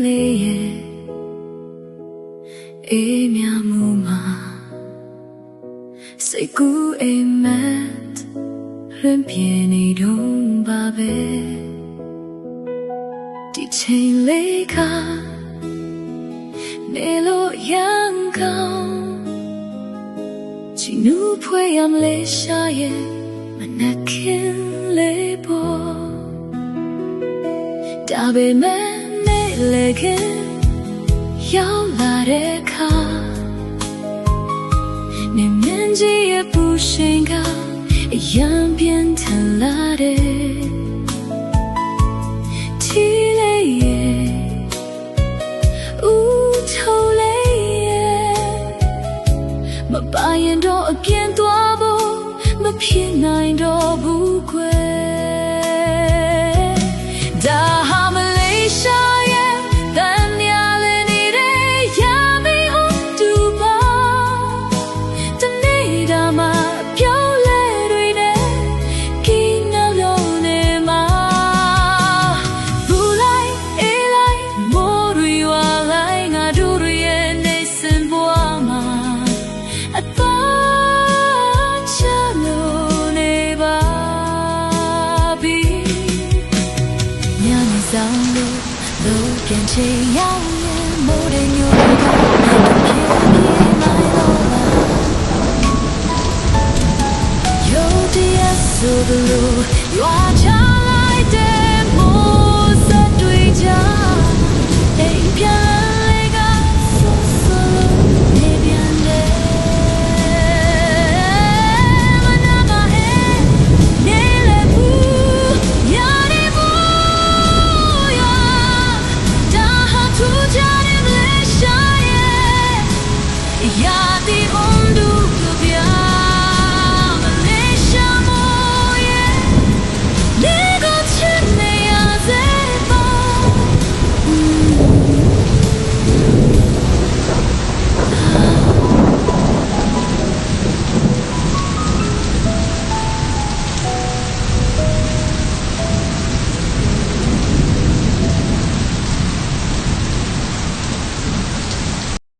လေးရဲ့အေးမြမှုမှာစိတ်ကူးအိမ်မက်ရင်ပြင်းနေတော့ပါပဲဒီချိန်လေးကနေလို့ရန်ကောင်းချီနူးဖွေရမလေးရှာရဲ့မနှက်ခင်လေးပေါ်ဒါပေမဲ့နေလေခင်ရောက်လာတဲ့အခါနေမြင်ကြီးရဲ့ပူရှင်ကအရန်ပြင်းထန်လာတဲ့ထီလေးရဲ့ဦးထုံးလေးရဲ့မပါရင်တော့အပြင်းသွားဖို့မဖြစ်နိုင်တော့ဘူးကွယ်ဒါဟာမလေးရှားရဲ့တန်မြာလည်းနေတဲ့ရမီဦးတူပါတနေတာမှာပြောလဲတွေနဲ့ကိနာလုံးနေမှာဘူးလိုက်အေးလိုက်မိုးတွေဝါလိုက်ငါတို့ရဲ့နေစင်ဘွားမှာအတော့ချလို့နေပါပြီညနေဆောင်လို့ပြန်ချင်ရောက်ရင်မိုးတွေညိုတွေကပြေးနိုင်တော့လားရုပ်တရက်ဆိုလိုရွာချ